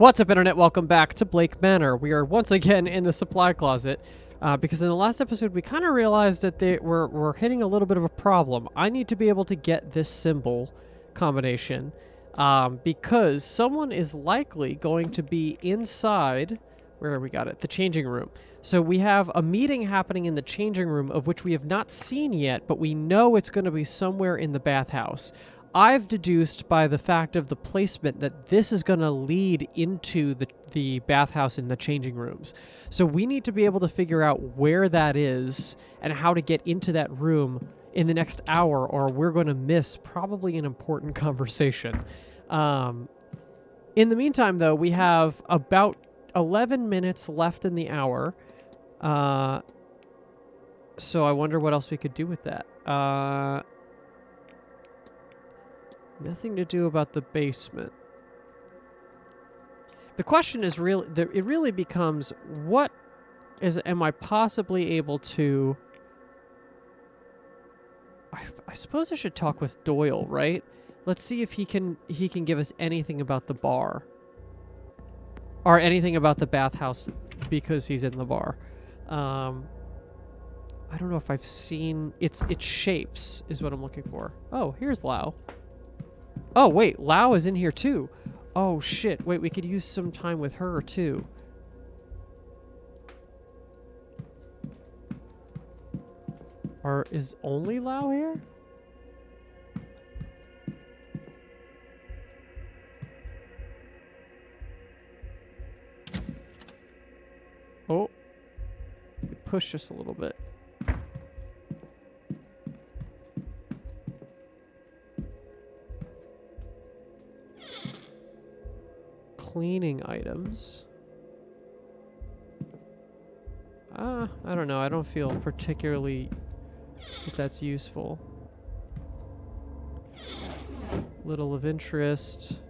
What's up, Internet? Welcome back to Blake Manor. We are once again in the supply closet because in the last episode we kind of realized that we're hitting a little bit of a problem. I need to be able to get this symbol combination because someone is likely going to be inside, where we got it, the changing room. So we have a meeting happening in the changing room of which we have not seen yet, but we know it's going to be somewhere in the bathhouse. I've deduced by the fact of the placement that this is going to lead into the bathhouse and the changing rooms. So we need to be able to figure out where that is and how to get into that room in the next hour, or we're going to miss probably an important conversation. In the meantime, though, we have about 11 minutes left in the hour. So I wonder what else we could do with that. Nothing to do about the basement. The question is really, it really becomes, am I possibly able to, I suppose I should talk with Doyle, right? Let's see if he can give us anything about the bar. Or anything about the bathhouse because he's in the bar. I don't know if I've seen, its shapes is what I'm looking for. Oh, here's Lau. Oh, wait, Lau is in here too. Oh, shit. Wait, we could use some time with her too. Or is only Lau here? Oh. Push just a little bit. Cleaning items. I don't know. I don't feel particularly that that's useful. Little of interest.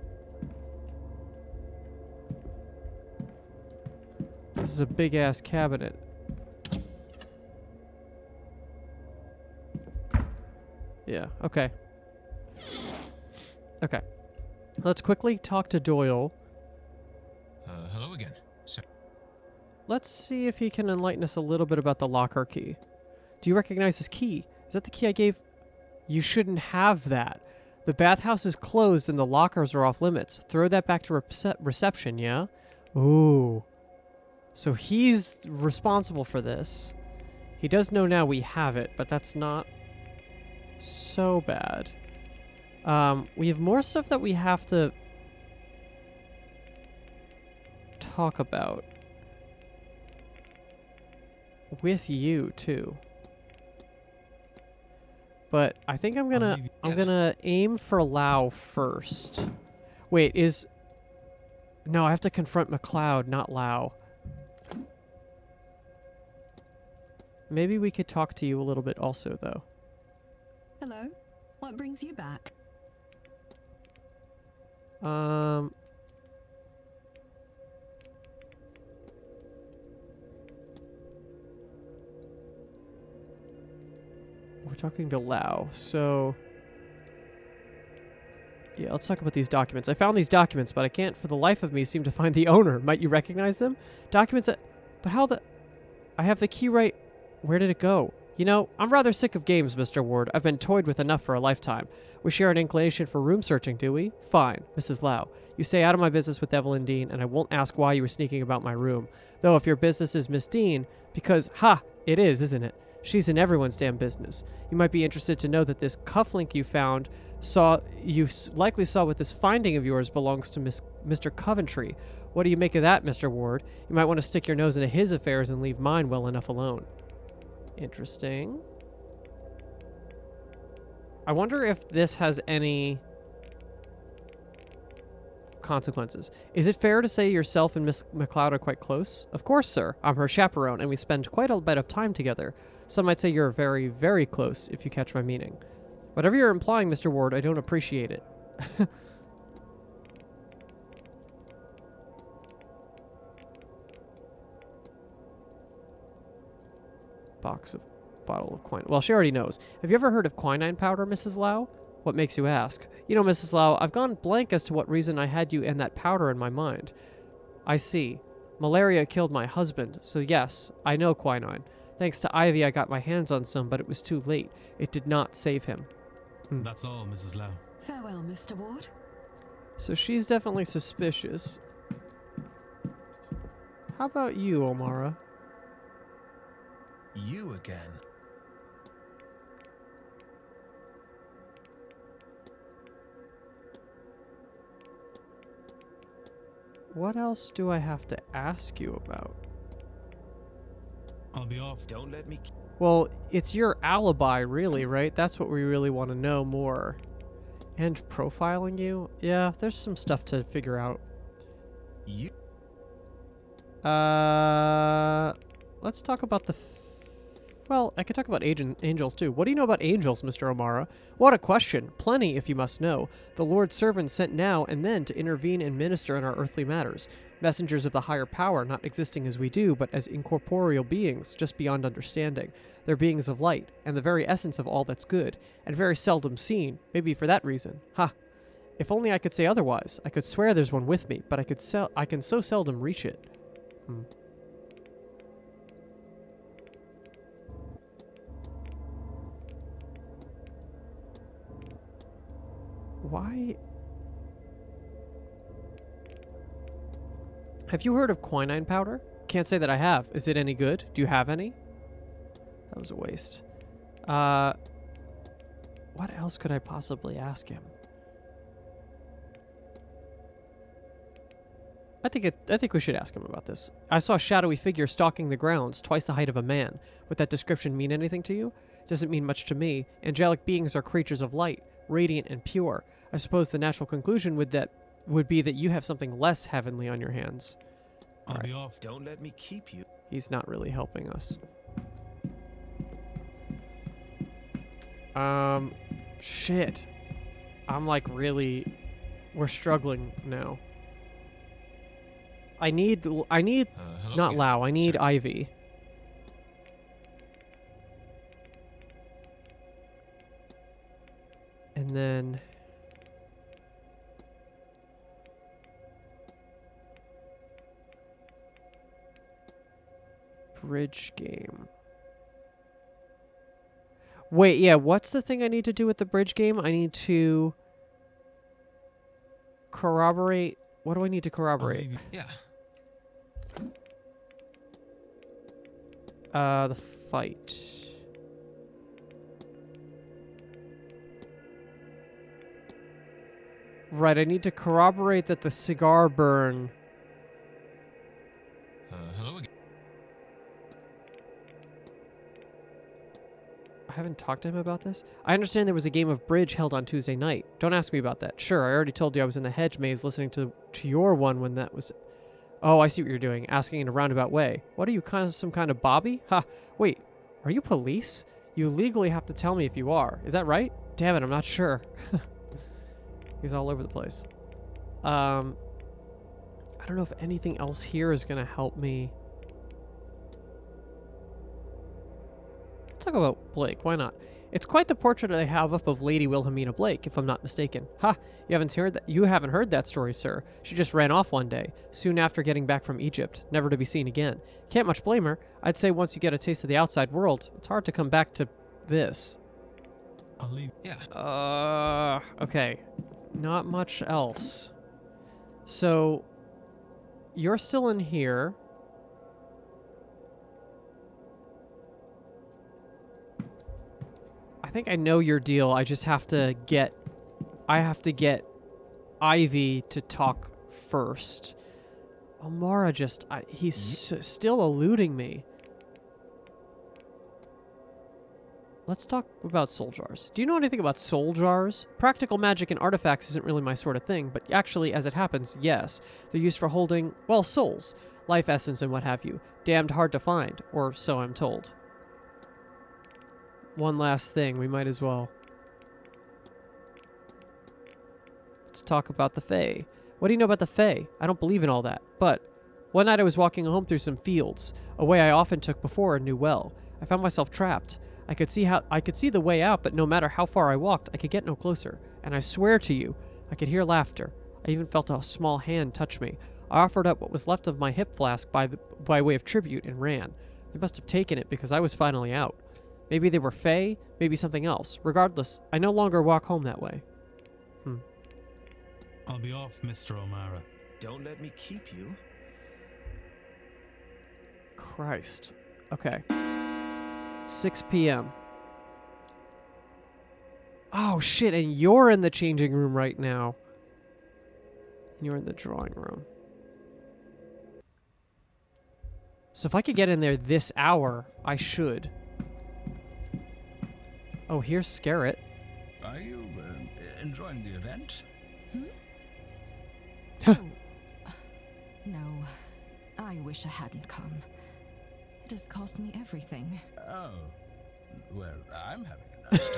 This is a big-ass cabinet. Yeah, okay. Okay. Let's quickly talk to Doyle. Hello again. Let's see if he can enlighten us a little bit about the locker key. Do you recognize this key? Is that the key I gave? You shouldn't have that. The bathhouse is closed and the lockers are off limits. Throw that back to reception, yeah? Ooh. So he's responsible for this. He does know now we have it, but that's not so bad. We have more stuff that we have to talk about with you too, but I think I'm gonna aim for Lau first. Wait, no, I have to confront McLeod, not Lau. Maybe we could talk to you a little bit also, though. Hello, what brings you back? We're talking to Lau, so yeah, let's talk about these documents. I found these documents, but I can't for the life of me seem to find the owner. Might you recognize them? Documents that... But how the... I have the key right... Where did it go? You know, I'm rather sick of games, Mr. Ward. I've been toyed with enough for a lifetime. We share an inclination for room searching, do we? Fine, Mrs. Lau. You stay out of my business with Evelyn Deane, and I won't ask why you were sneaking about my room. Though if your business is Miss Deane, because, it is, isn't it? She's in everyone's damn business. You might be interested to know that this cufflink you found likely saw with this finding of yours belongs to Mr. Coventry. What do you make of that, Mr. Ward? You might want to stick your nose into his affairs and leave mine well enough alone. Interesting. I wonder if this has any consequences. Is it fair to say yourself and Miss McLeod are quite close? Of course, sir. I'm her chaperone, and we spend quite a bit of time together. Some might say you're very, very close, if you catch my meaning. Whatever you're implying, Mr. Ward, I don't appreciate it. Bottle of quinine. Well, she already knows. Have you ever heard of quinine powder, Mrs. Lau? What makes you ask? You know, Mrs. Lau, I've gone blank as to what reason I had you and that powder in my mind. I see. Malaria killed my husband, so yes, I know quinine. Thanks to Ivy, I got my hands on some, but it was too late. It did not save him. That's all, Mrs. Lau. Farewell, Mr. Ward. So she's definitely suspicious. How about you, Omara? You again? What else do I have to ask you about? I'll be off. Don't let me... Well, it's your alibi, really, right? That's what we really want to know more. And profiling you? Yeah, there's some stuff to figure out. You... Let's talk about the... Well, I could talk about angels, too. What do you know about angels, Mr. Omara? What a question. Plenty, if you must know. The Lord's servants sent now and then to intervene and minister in our earthly matters. Messengers of the higher power, not existing as we do, but as incorporeal beings, just beyond understanding. They're beings of light, and the very essence of all that's good, and very seldom seen, maybe for that reason. Ha! If only I could say otherwise. I could swear there's one with me, but I can so seldom reach it. Why? Have you heard of quinine powder? Can't say that I have. Is it any good? Do you have any? That was a waste. What else could I possibly ask him? I think we should ask him about this. I saw a shadowy figure stalking the grounds, twice the height of a man. Would that description mean anything to you? Doesn't mean much to me. Angelic beings are creatures of light, radiant and pure. I suppose the natural conclusion would be that you have something less heavenly on your hands. I'll be off. Don't let me keep you. He's not really helping us. Shit. I'm like really... We're struggling now. I need Hello not again, Lau, I need sir. Ivy. And then... Bridge game. Wait, yeah, what's the thing I need to do with the bridge game? I need to corroborate. What do I need to corroborate? Yeah. The fight. Right, I need to corroborate that the cigar burn. Hello again. I haven't talked to him about this. I understand there was a game of bridge held on Tuesday night. Don't ask me about that. Sure, I already told you I was in the hedge maze listening to your one when that was... Oh, I see what you're doing. Asking in a roundabout way. What are you, some kind of Bobby? Ha! Wait, are you police? You legally have to tell me if you are. Is that right? Damn it, I'm not sure. He's all over the place. I don't know if anything else here is going to help me. Let's talk about Blake. Why not? It's quite the portrait I have up of Lady Wilhelmina Blake, if I'm not mistaken. Ha! You haven't heard that story, sir. She just ran off one day, soon after getting back from Egypt, never to be seen again. Can't much blame her. I'd say once you get a taste of the outside world, it's hard to come back to this. I'll leave. Yeah. Okay. Not much else. So, you're still in here. I think I know your deal. I just have to get... I have to get Ivy to talk first. Omara just... he's still eluding me. Let's talk about soul jars. Do you know anything about soul jars? Practical magic and artifacts isn't really my sort of thing, but actually, as it happens, yes. They're used for holding, well, souls. Life essence and what have you. Damned hard to find, or so I'm told. One last thing, we might as well. Let's talk about the Fae. What do you know about the Fae? I don't believe in all that, but one night I was walking home through some fields, a way I often took before and knew well. I found myself trapped. I could see the way out, but no matter how far I walked, I could get no closer. And I swear to you, I could hear laughter. I even felt a small hand touch me. I offered up what was left of my hip flask by way of tribute and ran. They must have taken it because I was finally out. Maybe they were Fae, maybe something else. Regardless, I no longer walk home that way. I'll be off, Mr. O'Mara. Don't let me keep you. Christ. Okay. 6 p.m. Oh, shit, and you're in the changing room right now. And you're in the drawing room. So if I could get in there this hour, I should. Oh, here's Scarrett. Are you enjoying the event? No, I wish I hadn't come. It has cost me everything. Oh, well, I'm having a nice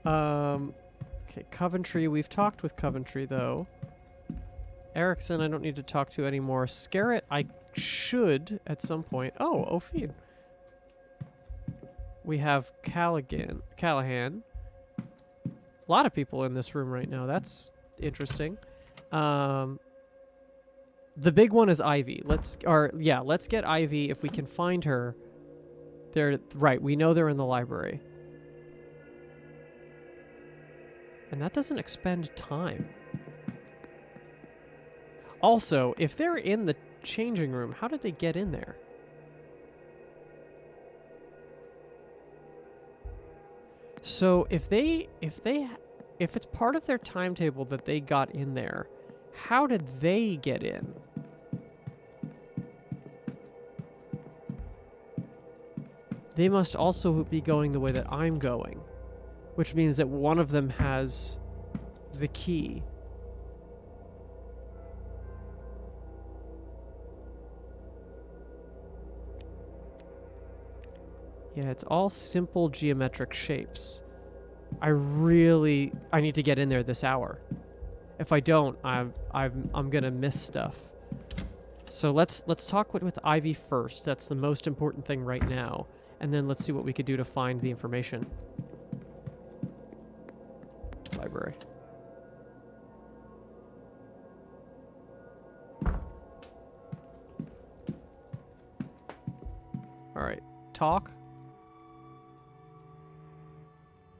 time. Okay, Coventry. We've talked with Coventry, though. Erickson, I don't need to talk to anymore. Scarrett, I should at some point. Oh, Ophine. We have Callahan. A lot of people in this room right now. That's interesting. The big one is Ivy. Let's get Ivy if we can find her. They're right. We know they're in the library. And that doesn't expend time. Also, if they're in the changing room, how did they get in there? So if it's part of their timetable that they got in there, how did they get in? They must also be going the way that I'm going, which means that one of them has the key. Yeah, it's all simple geometric shapes. I need to get in there this hour. If I don't, I'm gonna miss stuff. So let's talk with Ivy first. That's the most important thing right now. And then let's see what we could do to find the information. Library. All right, talk.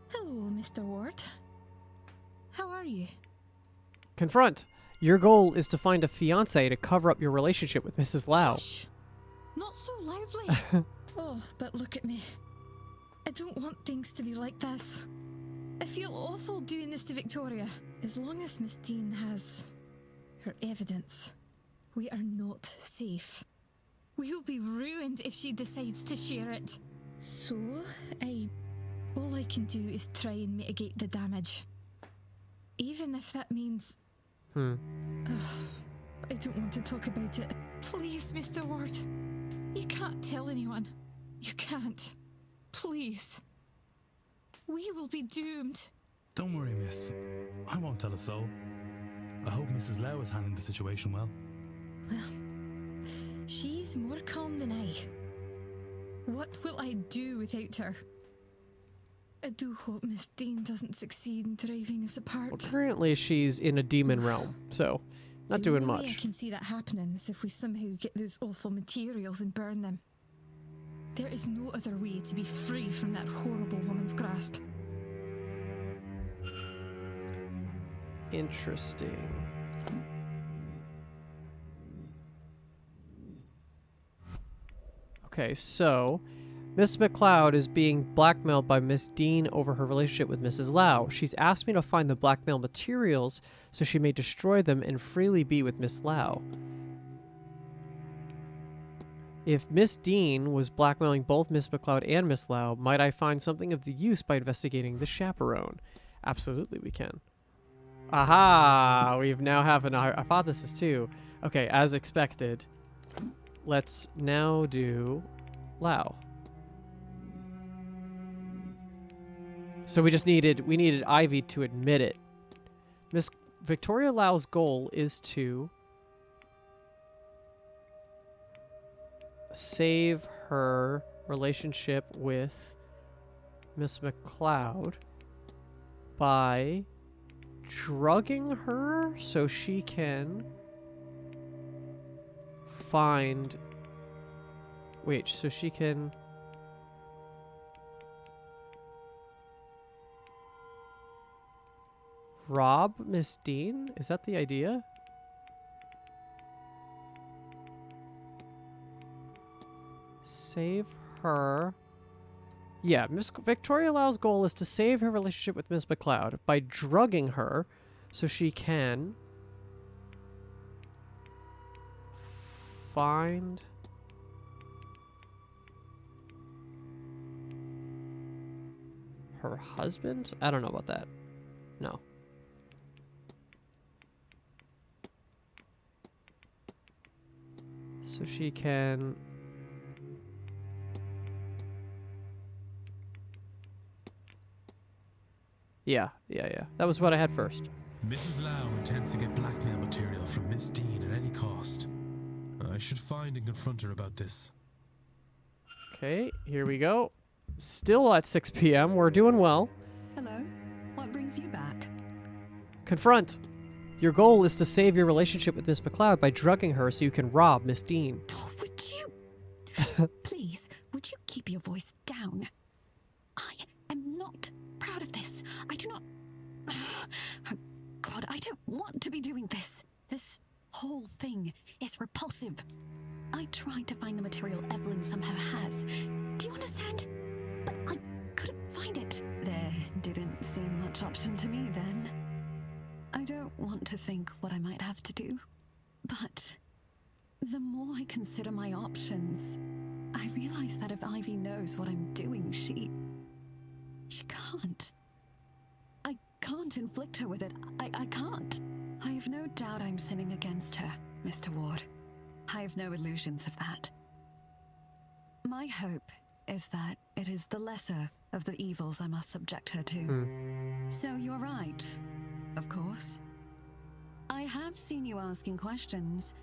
Hello, Mr. Ward. How are you? Confront. Your goal is to find a fiancé to cover up your relationship with Mrs. Lau. Shush. Not so loudly. Oh, but look at me. I don't want things to be like this. I feel awful doing this to Victoria. As long as Miss Deane has her evidence, we are not safe. We'll be ruined if she decides to share it. So, all I can do is try and mitigate the damage. Even if that means... I don't want to talk about it. Please, Mr. Ward. You can't tell anyone. You can't. Please. We will be doomed. Don't worry, miss. I won't tell a soul. I hope Mrs. Lau is handling the situation well. Well, she's more calm than I. What will I do without her? I do hope Miss Deane doesn't succeed in driving us apart. Well, currently she's in a demon realm, so not doing The only way much. I can see that happening is if we somehow get those awful materials and burn them. There is no other way to be free from that horrible woman's grasp. Interesting. Okay, so Miss McLeod is being blackmailed by Miss Deane over her relationship with Mrs. Lau. She's asked me to find the blackmail materials so she may destroy them and freely be with Miss Lau. If Miss Deane was blackmailing both Miss McLeod and Miss Lau, might I find something of the use by investigating the chaperone? Absolutely we can. Aha! We now have an hypothesis too. Okay, as expected. Let's now do Lau. So we needed Ivy to admit it. Miss Victoria Lau's goal is to save her relationship with Miss McLeod by drugging her so she can find... Wait, so she can... rob Miss Deane? Is that the idea? Save her. Yeah, Miss Victoria Lau's goal is to save her relationship with Miss McLeod by drugging her so she can find her husband? I don't know about that. No. So she can... Yeah. That was what I had first. Mrs. Lau intends to get blackmail material from Miss Deane at any cost. I should find and confront her about this. Okay, here we go. Still at 6 p.m. We're doing well. Hello? What brings you back? Confront. Your goal is to save your relationship with Miss McLeod by drugging her so you can rob Miss Deane. Oh, would you... Please, would you keep your voice down? I am not proud of this. I do not... Oh, God, I don't want to be doing this. This whole thing is repulsive. I tried to find the material Evelyn somehow has. Do you understand? But I couldn't find it. There didn't seem much option to me then. I don't want to think what I might have to do, but the more I consider my options, I realize that if Ivy knows what I'm doing, she can't. I can't inflict her with it. I can't. I have no doubt I'm sinning against her, Mr. Ward. I have no illusions of that. My hope is that it is the lesser of the evils I must subject her to. So you're right, of course. I have seen you asking questions.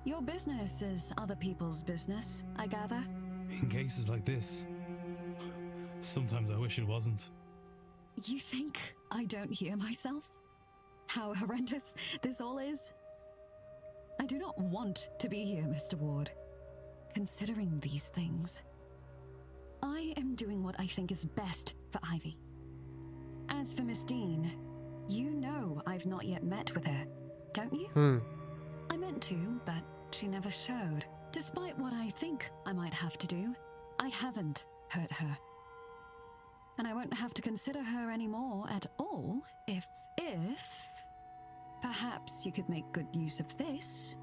Your business is other people's business, I gather. In cases like this, sometimes I wish it wasn't. You think I don't hear myself? How horrendous this all is? I do not want to be here, Mr. Ward. Considering these things, I am doing what I think is best for Ivy. As for Miss Deane, you know I've not yet met with her, don't you? I meant to, but she never showed. Despite what I think I might have to do, I haven't hurt her. And I won't have to consider her anymore at all if perhaps you could make good use of this.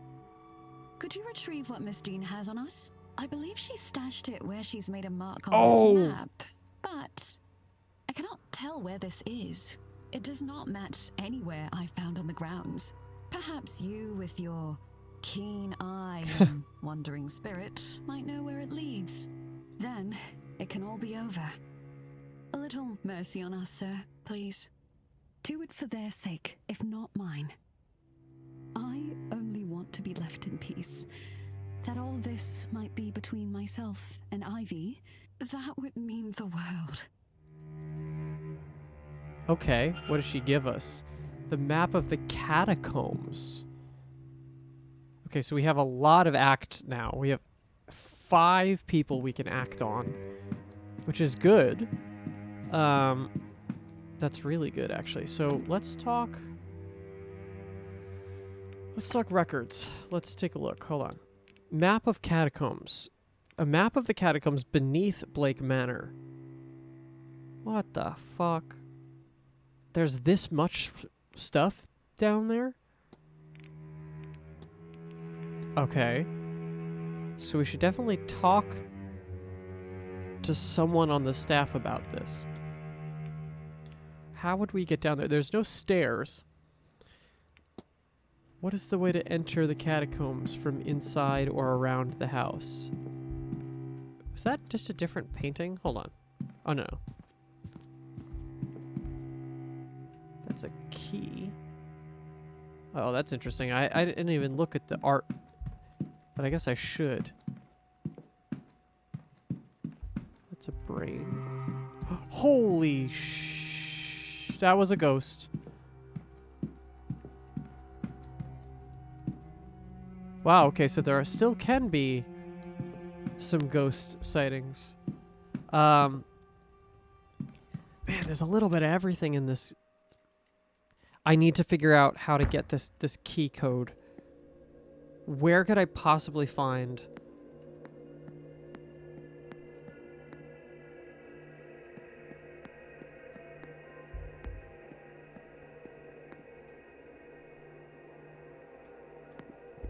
Could you retrieve what Miss Deane has on us? I believe she stashed it where she's made a mark on this map, but I cannot tell where this is. It does not match anywhere I found on the grounds. Perhaps you, with your keen eye and wandering spirit, might know where it leads. Then it can all be over. A little mercy on us, sir, please. Do it for their sake, if not mine. I only want to be left in peace. That all this might be between myself and Ivy, that would mean the world. Okay, what does she give us? The map of the catacombs. Okay, so we have a lot of act now. We have 5 people we can act on, which is good. That's really good, actually. So let's talk records. Let's take a look. Hold on. Map of catacombs. A map of the catacombs beneath Blake Manor. What the fuck? There's this much stuff down there? Okay. So we should definitely talk to someone on the staff about this. How would we get down there? There's no stairs. What is the way to enter the catacombs from inside or around the house? Was that just a different painting? Hold on. Oh, no. That's a key. Oh, that's interesting. I didn't even look at the art, but I guess I should. That's a brain. Holy sh... That was a ghost. Wow, okay, so there still can be some ghost sightings. Man, there's a little bit of everything in this. I need to figure out how to get this key code. Where could I possibly find...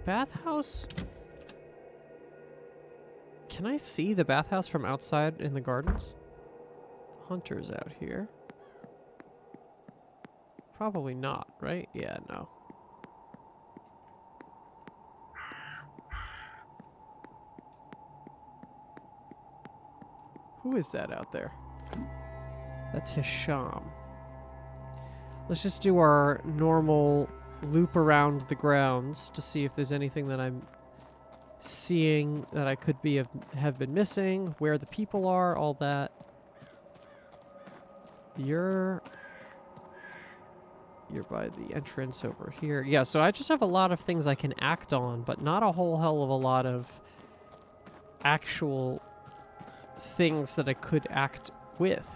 Bathhouse? Can I see the bathhouse from outside in the gardens? Hunter's out here. Probably not, right? Yeah, no. Who is that out there? That's Hisham. Let's just do our normal loop around the grounds to see if there's anything that I'm seeing that I could have been missing, where the people are, all that. You're by the entrance over here. Yeah, so I just have a lot of things I can act on, but not a whole hell of a lot of actual things that I could act with.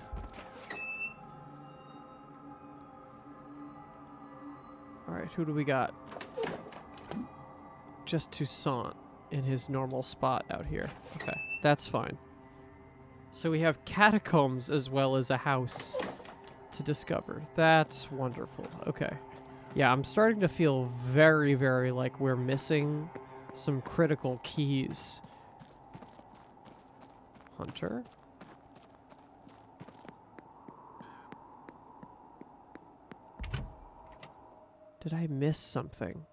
Alright, who do we got? Just Toussaint in his normal spot out here. Okay, that's fine. So we have catacombs as well as a house to discover. That's wonderful. Okay. Yeah, I'm starting to feel very, very like we're missing some critical keys. Hunter? Did I miss something?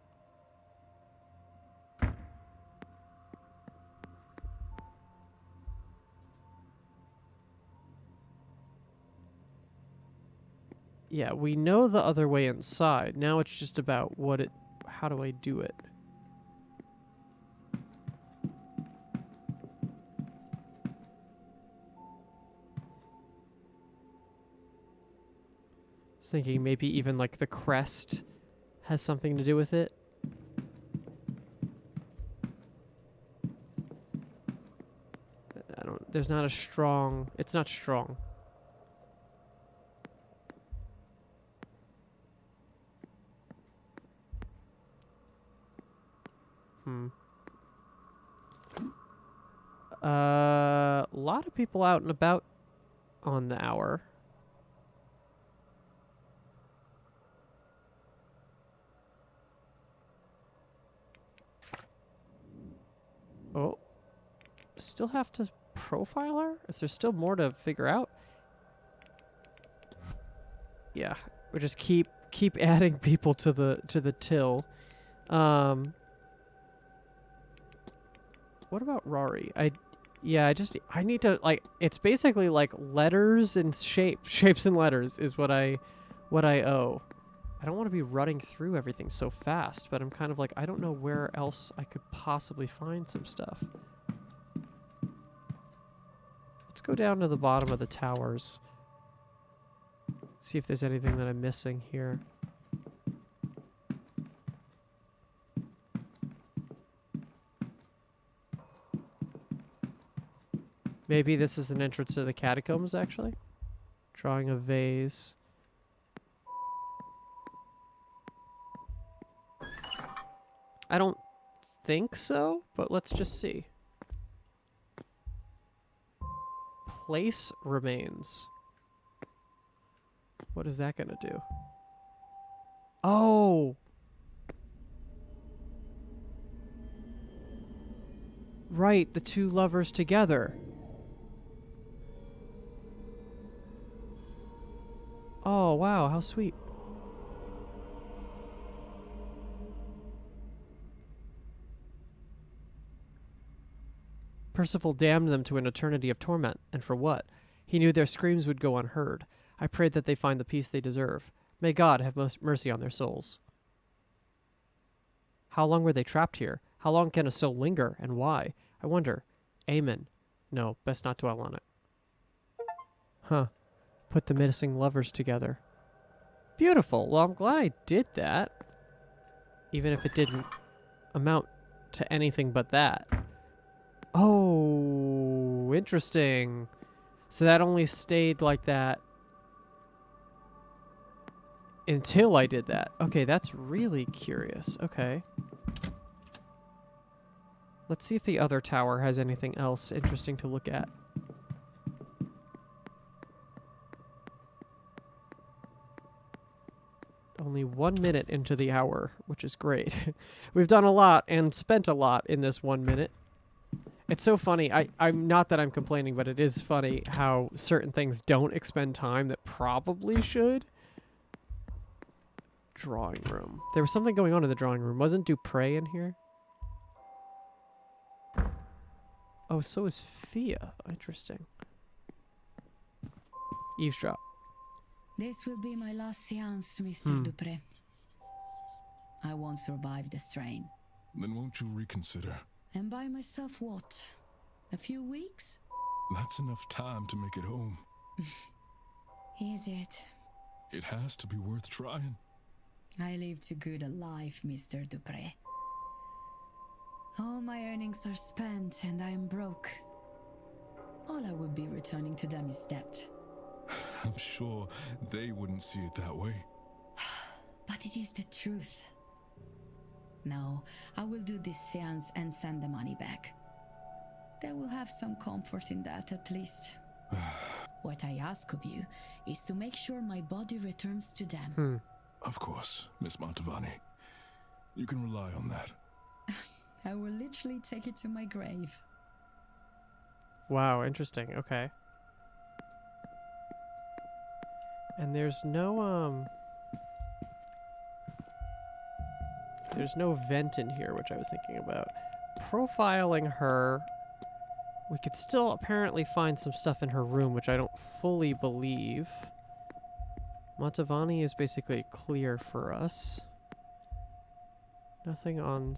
Yeah, we know the other way inside. Now it's just about how do I do it? I was thinking maybe even like the crest has something to do with it. There's not a strong, it's not strong. A lot of people out and about on the hour. Oh. Still have to profile her? Is there still more to figure out? Yeah. We just keep adding people to the till. What about Rory? I need to, like, it's basically like letters and shapes and letters is what I owe. I don't want to be running through everything so fast, but I'm kind of like, I don't know where else I could possibly find some stuff. Let's go down to the bottom of the towers. See if there's anything that I'm missing here. Maybe this is an entrance to the catacombs, actually. Drawing a vase. I don't think so, but let's just see. Place remains. What is that gonna do? Oh! Right, the two lovers together. Oh, wow, how sweet. Percival damned them to an eternity of torment, and for what? He knew their screams would go unheard. I prayed that they find the peace they deserve. May God have mercy on their souls. How long were they trapped here? How long can a soul linger, and why? I wonder. Amen. No, best not dwell on it. Huh. Put the missing lovers together. Beautiful. Well, I'm glad I did that. Even if it didn't amount to anything but that. Oh, interesting. So that only stayed like that until I did that. Okay, that's really curious. Okay. Let's see if the other tower has anything else interesting to look at. Only 1 minute into the hour, which is great. We've done a lot and spent a lot in this 1 minute. It's so funny. I'm not that I'm complaining, but it is funny how certain things don't expend time that probably should. Drawing room. There was something going on in the drawing room. Wasn't Dupre in here? Oh, so is Fia. Interesting. Eavesdrop. This will be my last seance, Mr. Dupre. I won't survive the strain. Then won't you reconsider? And by myself what? A few weeks? That's enough time to make it home. Is it? It has to be worth trying. I live too good a life, Mr. Dupre. All my earnings are spent and I am broke. All I would be returning to them is debt. I'm sure they wouldn't see it that way. But it is the truth. No, I will do this seance and send the money back. They will have some comfort in that at least. What I ask of you is to make sure my body returns to them. Of course, Miss Mantovani. You can rely on that. I will literally take it to my grave. Wow, interesting. Okay. And there's no vent in here, which I was thinking about. Profiling her, we could still apparently find some stuff in her room, which I don't fully believe. Mantovani is basically clear for us. Nothing on...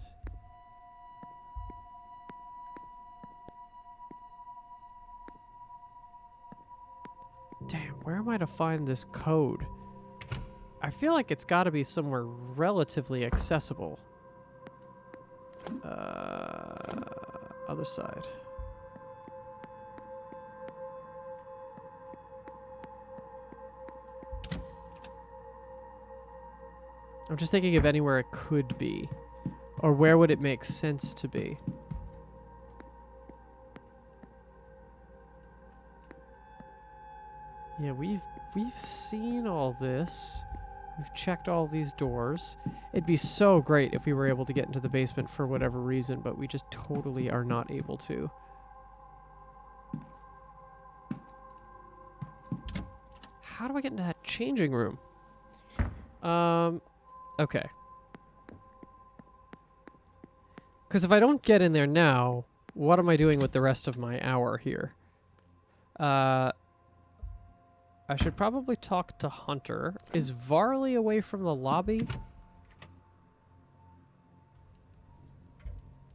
Damn, where am I to find this code? I feel like it's got to be somewhere relatively accessible. Other side. I'm just thinking of anywhere it could be. Or where would it make sense to be? Yeah, we've seen all this. We've checked all these doors. It'd be so great if we were able to get into the basement for whatever reason, but we just totally are not able to. How do I get into that changing room? Okay. Because if I don't get in there now, what am I doing with the rest of my hour here? I should probably talk to Hunter. Is Varley away from the lobby?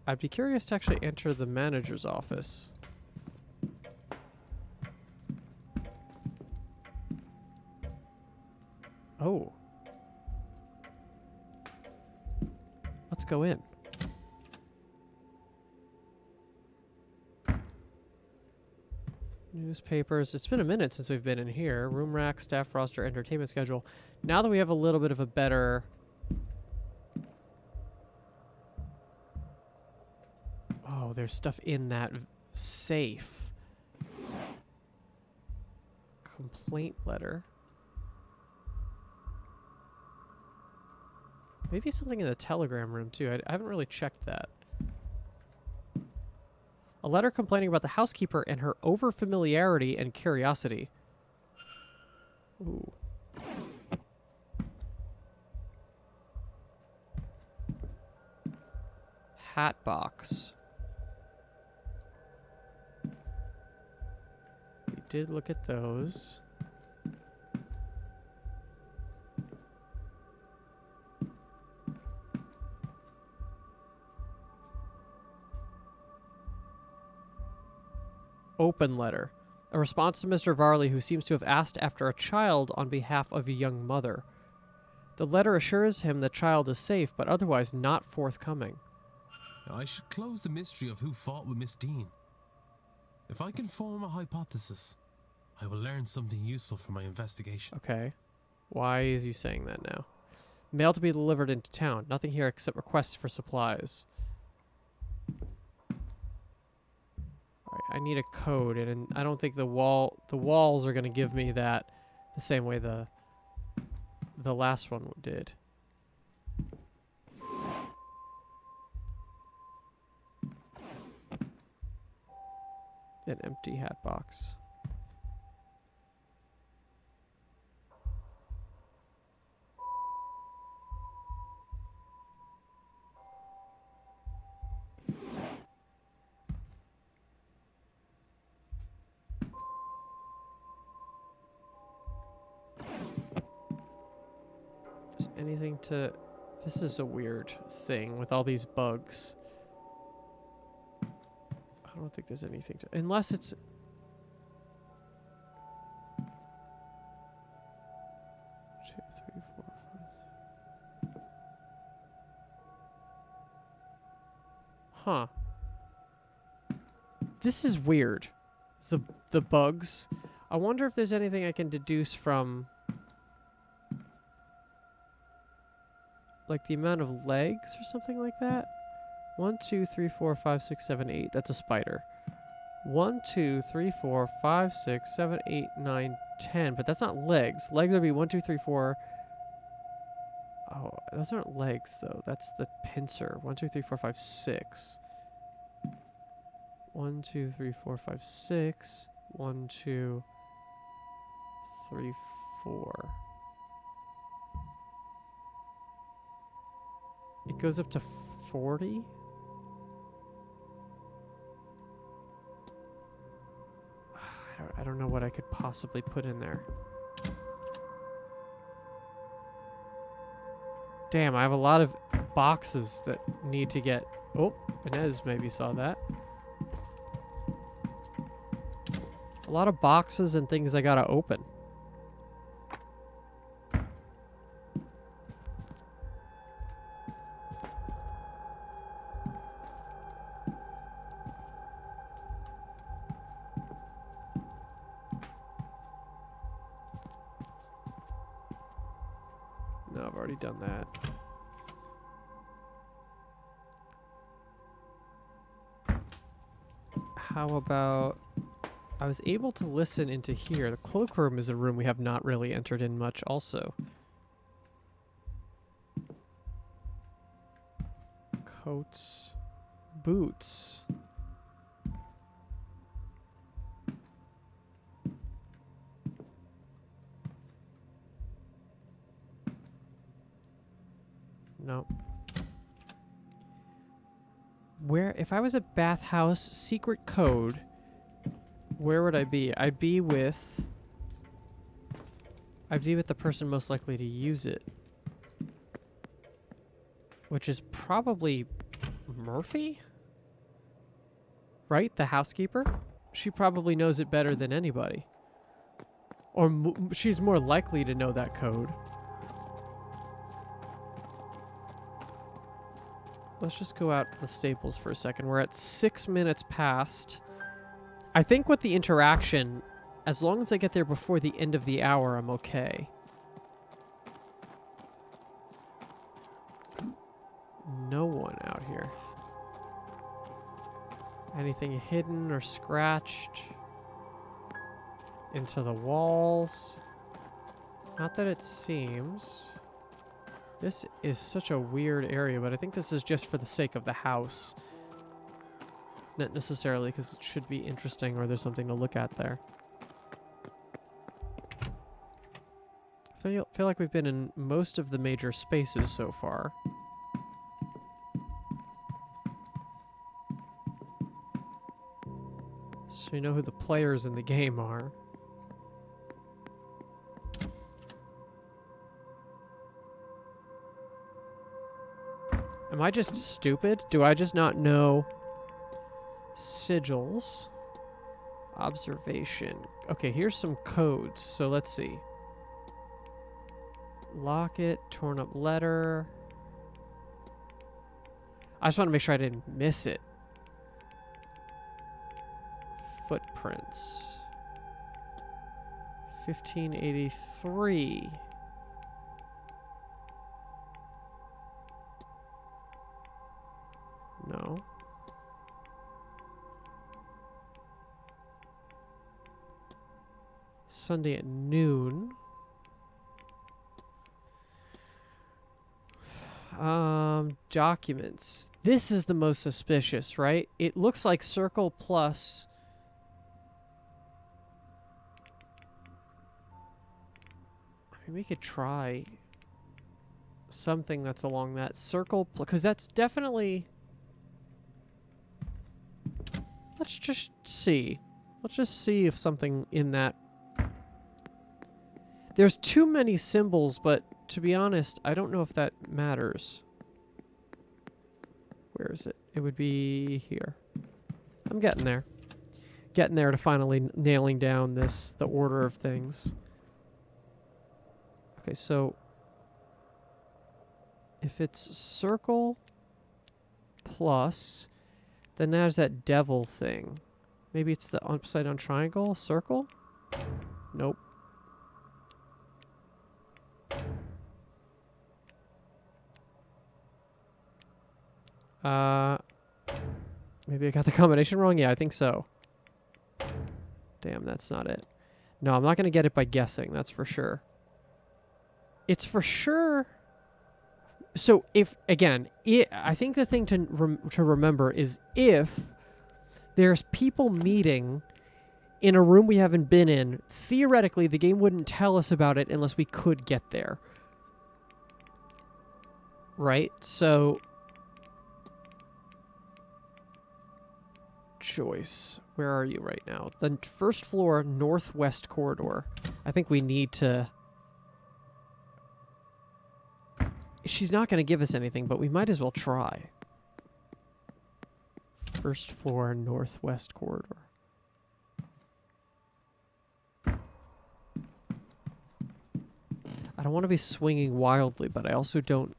I'd be curious to actually enter the manager's office. Oh. Let's go in. Newspapers. It's been a minute since we've been in here. Room rack, staff roster, entertainment schedule. Now that we have a little bit of a better... Oh, there's stuff in that safe. Complaint letter. Maybe something in the telegram room, too. I haven't really checked that. A letter complaining about the housekeeper and her overfamiliarity and curiosity. Ooh. Hat box. We did look at those. Open letter. A response to Mr. Varley, who seems to have asked after a child on behalf of a young mother. The letter assures him the child is safe, but otherwise not forthcoming. I should close the mystery of who fought with Miss Deane. If I can form a hypothesis, I will learn something useful for my investigation. Okay. Why is you saying that now? Mail to be delivered into town. Nothing here except requests for supplies. Alright, I need a code, and I don't think the walls are gonna give me that the same way the last one did. An empty hat box. Is anything to... This is a weird thing with all these bugs. I don't think there's anything to... Unless it's... Two, three, four, five. Huh. This is weird. The bugs. I wonder if there's anything I can deduce from... like the amount of legs or something like that? 1, 2, 3, 4, 5, 6, 7, 8. That's a spider. 1, 2, 3, 4, 5, 6, 7, 8, 9, 10. But that's not legs. Legs would be 1, 2, 3, 4. Oh, those aren't legs, though. That's the pincer. 1, 2, 3, 4, 5, 6. 1, 2, 3, 4, 5, 6. 1, 2, 3, 4. It goes up to 40? I don't know what I could possibly put in there. Damn, I have a lot of boxes that need to get... Oh, Inez maybe saw that. A lot of boxes and things I gotta open. No, I've already done that. How about... I was able to listen into here. The cloakroom is a room we have not really entered in much also. Coats. Boots. No. Where, if I was a bathhouse secret code, where would I be? I'd be with the person most likely to use it. Which is probably Murphy? Right? The housekeeper? She probably knows it better than anybody. Or she's more likely to know that code. Let's just go out to the stables for a second. We're at 6 minutes past. I think with the interaction, as long as I get there before the end of the hour, I'm okay. No one out here. Anything hidden or scratched into the walls? Not that it seems. This is such a weird area, but I think this is just for the sake of the house. Not necessarily because it should be interesting or there's something to look at there. I feel like we've been in most of the major spaces so far. So you know who the players in the game are. Am I just stupid? Do I just not know? Sigils. Observation. Okay, here's some codes. So let's see. Locket, torn up letter. I just want to make sure I didn't miss it. Footprints. 1583. No. Sunday at noon. Documents. This is the most suspicious, right? It looks like circle plus. I mean, we could try something that's along that circle, because that's definitely. Let's just see. Let's just see if something in that. There's too many symbols, but to be honest, I don't know if that matters. Where is it? It would be here. I'm getting there. Getting there to finally nailing down the order of things. Okay, so if it's circle plus, then there's that devil thing. Maybe it's the upside down triangle? Circle? Nope. Maybe I got the combination wrong? Yeah, I think so. Damn, that's not it. No, I'm not going to get it by guessing, that's for sure. It's for sure. So if, again, I think the thing to remember is if there's people meeting in a room we haven't been in, theoretically the game wouldn't tell us about it unless we could get there. Right? So Joyce, where are you right now? The first floor northwest corridor. I think we need to. She's not going to give us anything, but we might as well try. First floor northwest corridor. I don't want to be swinging wildly, but I also don't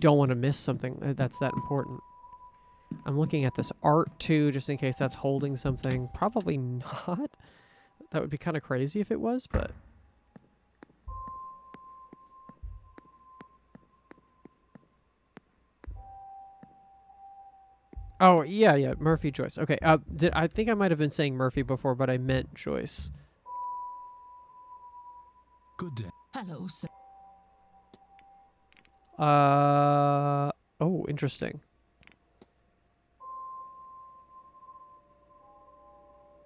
want to miss something that's that important. I'm looking at this art too, just in case that's holding something. Probably not. That would be kind of crazy if it was, but. Oh, yeah, Murphy, Joyce. Okay, I think I might have been saying Murphy before, but I meant Joyce. Good day. Hello, sir. Oh, interesting.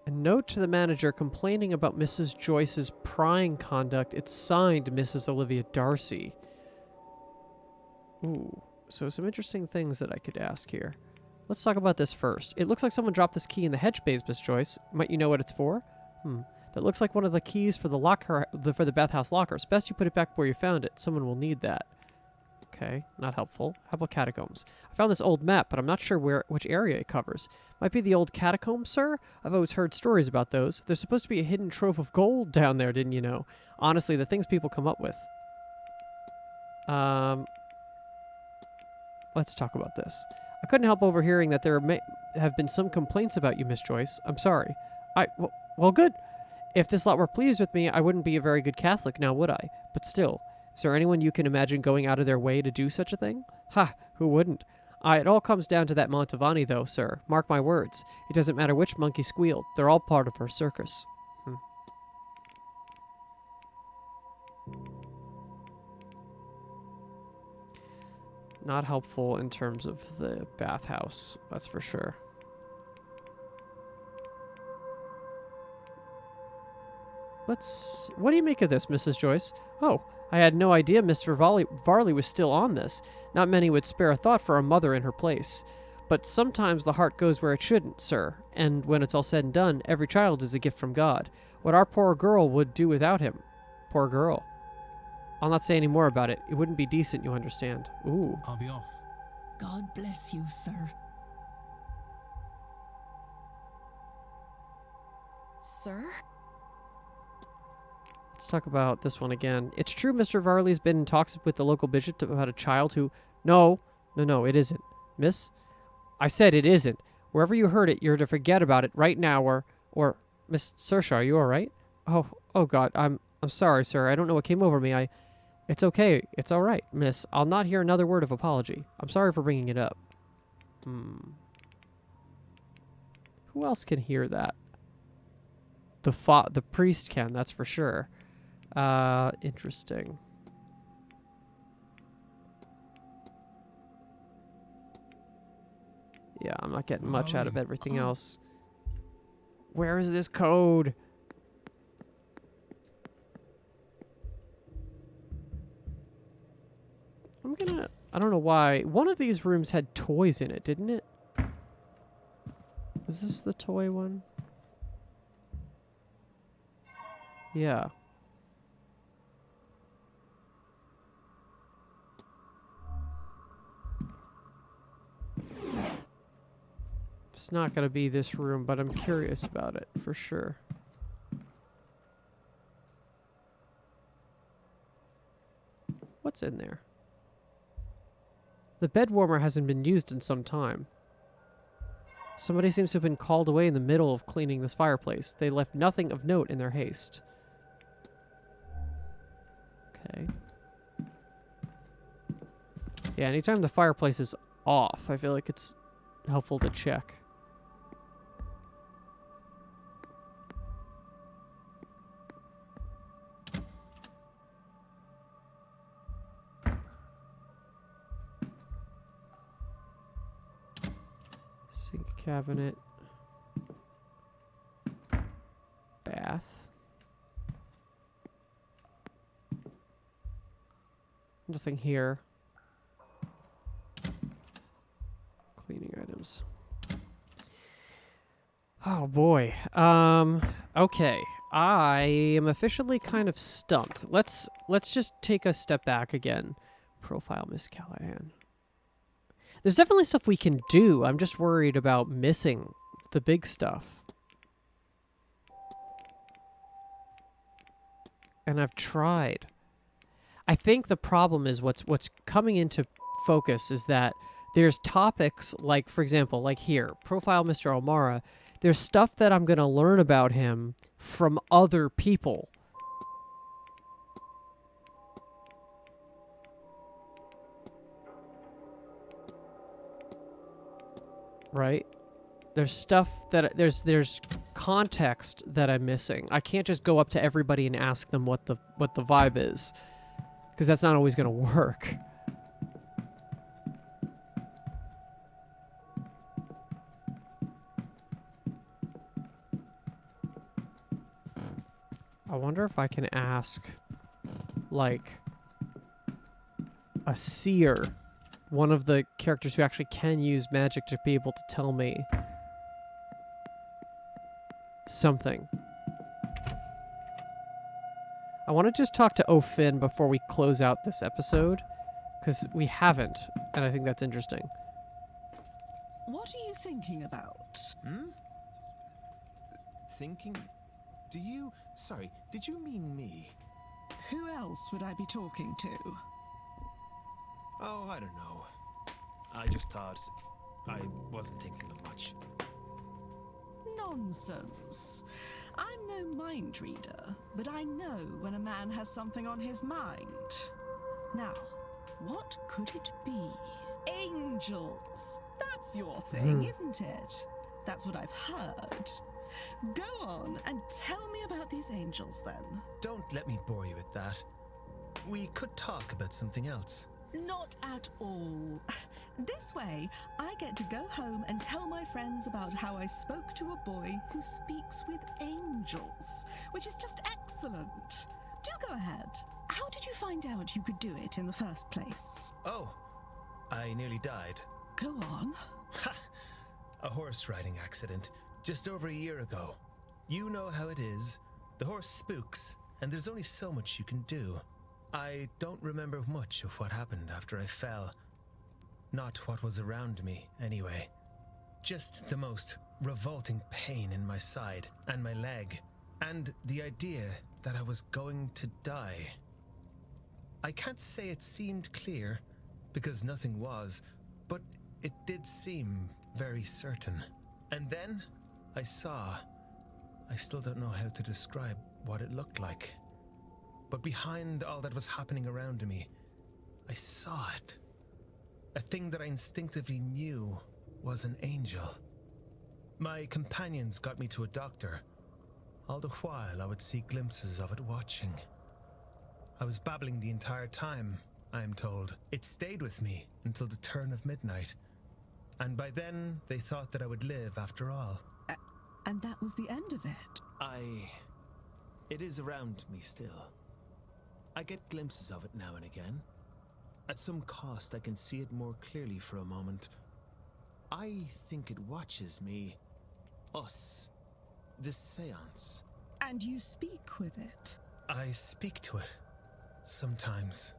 A note to the manager complaining about Mrs. Joyce's prying conduct. It's signed Mrs. Olivia Darcy. Ooh, so some interesting things that I could ask here. Let's talk about this first. It looks like someone dropped this key in the hedge bays, Miss Joyce. Might you know what it's for? That looks like one of the keys for the locker, for the bathhouse lockers. Best you put it back where you found it. Someone will need that. Okay, not helpful. How about catacombs? I found this old map, but I'm not sure which area it covers. Might be the old catacombs, sir? I've always heard stories about those. There's supposed to be a hidden trove of gold down there, didn't you know? Honestly, the things people come up with. Let's talk about this. I couldn't help overhearing that there may have been some complaints about you, Miss Joyce. I'm sorry. Well, good. If this lot were pleased with me, I wouldn't be a very good Catholic now, would I? But still, is there anyone you can imagine going out of their way to do such a thing? Ha! Who wouldn't? It all comes down to that Mantovani, though, sir. Mark my words. It doesn't matter which monkey squealed. They're all part of her circus. Not helpful in terms of the bathhouse, that's for sure. What do you make of this, Mrs. Joyce? Oh, I had no idea Mr. Varley was still on this. Not many would spare a thought for a mother in her place. But sometimes the heart goes where it shouldn't, sir. And when it's all said and done, every child is a gift from God. What our poor girl would do without him. Poor girl. I'll not say any more about it. It wouldn't be decent, you understand. Ooh. I'll be off. God bless you, sir. Sir? Let's talk about this one again. It's true Mr. Varley's been in talks with the local bishop about a child who... No, it isn't. Miss? I said it isn't. Wherever you heard it, you're to forget about it right now, or Miss Saoirse, are you all right? Oh God, I'm sorry, sir. I don't know what came over me. It's okay. It's all right, miss. I'll not hear another word of apology. I'm sorry for bringing it up. Who else can hear that? The priest can, that's for sure. Interesting. Yeah, I'm not getting much out of everything else. Where is this code? I don't know why. One of these rooms had toys in it, didn't it? Is this the toy one? Yeah. It's not going to be this room, but I'm curious about it for sure. What's in there? The bed warmer hasn't been used in some time. Somebody seems to have been called away in the middle of cleaning this fireplace. They left nothing of note in their haste. Okay. Yeah, anytime the fireplace is off, I feel like it's helpful to check. Sink cabinet. Bath. Nothing here. Cleaning items. Oh boy. Okay. I am officially kind of stumped. Let's just take a step back again. Profile Miss Callahan. There's definitely stuff we can do. I'm just worried about missing the big stuff. And I've tried. I think the problem is what's coming into focus is that there's topics like, for example, like here, Profile Mr. O'Mara. There's stuff that I'm going to learn about him from other people. Right? There's stuff that there's context that I'm missing. I can't just go up to everybody and ask them what the vibe is, because that's not always going to work. I wonder if I can ask, like, a seer, one of the characters who actually can use magic, to be able to tell me something. I want to just talk to O'Finn before we close out this episode, because we haven't, and I think that's interesting. What are you thinking about? Thinking? Sorry, did you mean me? Who else would I be talking to? Oh, I don't know. I just thought I wasn't thinking of much. Nonsense. I'm no mind reader, but I know when a man has something on his mind. Now, what could it be? Angels! That's your thing, isn't it? That's what I've heard. Go on and tell me about these angels, then. Don't let me bore you with that. We could talk about something else. Not at all. This way, I get to go home and tell my friends about how I spoke to a boy who speaks with angels, which is just excellent. Do go ahead. How did you find out you could do it in the first place? Oh, I nearly died. Go on. Ha! A horse riding accident, just over a year ago. You know how it is. The horse spooks, and there's only so much you can do. I don't remember much of what happened after I fell. Not what was around me, anyway. Just the most revolting pain in my side and my leg, and the idea that I was going to die. I can't say it seemed clear, because nothing was, but it did seem very certain. And then I saw. I still don't know how to describe what it looked like. But behind all that was happening around me, I saw it. A thing that I instinctively knew was an angel. My companions got me to a doctor. All the while, I would see glimpses of it watching. I was babbling the entire time, I am told. It stayed with me until the turn of midnight. And by then, they thought that I would live after all. And that was the end of it. It is around me still. I get glimpses of it now and again. At some cost, I can see it more clearly for a moment. I think it watches me. Us. This seance. And you speak with it. I speak to it. Sometimes.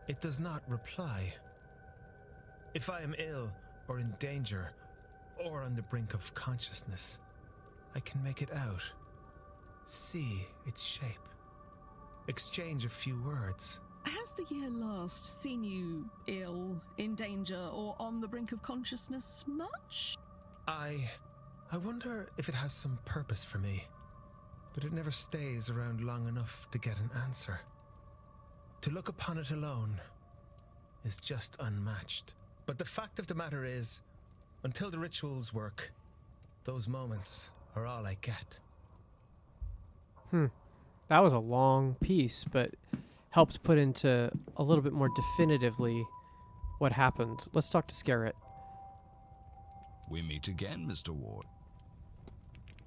It does not reply. If I am ill or in danger or on the brink of consciousness, I can make it out. See its shape. Exchange a few words. Has the year last seen you ill, in danger, or on the brink of consciousness much? I wonder if it has some purpose for me, but it never stays around long enough to get an answer. To look upon it alone is just unmatched. But the fact of the matter is, until the rituals work, those moments are all I get. That was a long piece, but helped put into a little bit more definitively what happened. Let's talk to Scarrett. We meet again, Mr. Ward.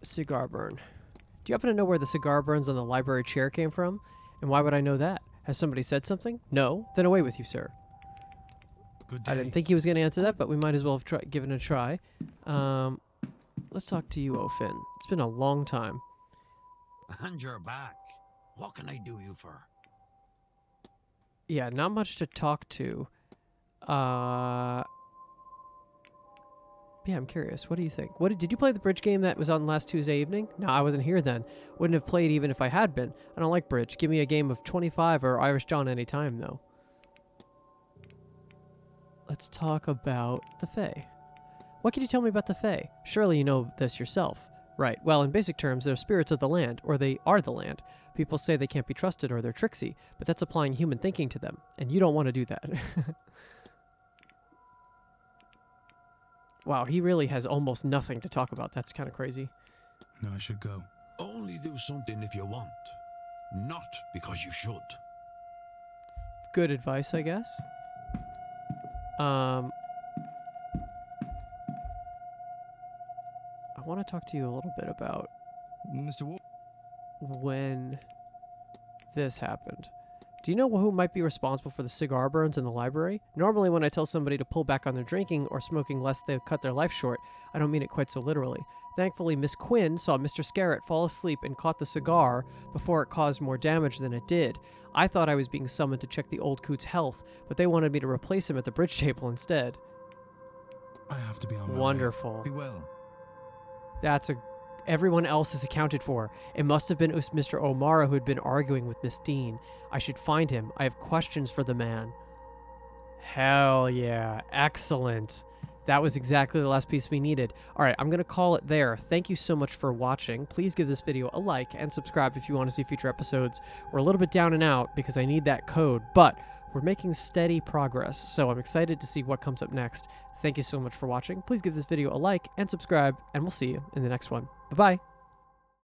Cigar burn. Do you happen to know where the cigar burns on the library chair came from? And why would I know that? Has somebody said something? No? Then away with you, sir. Good day. I didn't think he was going to answer that, but we might as well have given it a try. Let's talk to you, O'Finn. It's been a long time. And you're back. What can I do you for? Yeah, not much to talk to. Yeah, I'm curious. What do you think? Did you play the bridge game that was on last Tuesday evening? No, I wasn't here then. Wouldn't have played even if I had been. I don't like bridge. Give me a game of 25 or Irish John anytime, though. Let's talk about the Fae. What can you tell me about the Fae? Surely you know this yourself. Right. Well, in basic terms, they're spirits of the land, or they are the land. People say they can't be trusted or they're tricksy, but that's applying human thinking to them, and you don't want to do that. Wow, he really has almost nothing to talk about. That's kind of crazy. No, I should go. Only do something if you want, not because you should. Good advice, I guess. I want to talk to you a little bit about Mr. Ward. when this happened. Do you know who might be responsible for the cigar burns in the library? Normally when I tell somebody to pull back on their drinking or smoking lest they cut their life short, I don't mean it quite so literally. Thankfully, Miss Quinn saw Mr. Scarrett fall asleep and caught the cigar before it caused more damage than it did. I thought I was being summoned to check the old coot's health, but they wanted me to replace him at the bridge table instead. I have to be on my way. Wonderful. Be well. Everyone else is accounted for. It must have been Mr. O'Mara who had been arguing with Miss Deane. I should find him. I have questions for the man. Hell yeah. Excellent. That was exactly the last piece we needed. All right, I'm going to call it there. Thank you so much for watching. Please give this video a like and subscribe if you want to see future episodes. We're a little bit down and out because I need that code, but we're making steady progress, so I'm excited to see what comes up next. Thank you so much for watching. Please give this video a like and subscribe, and we'll see you in the next one. Bye-bye.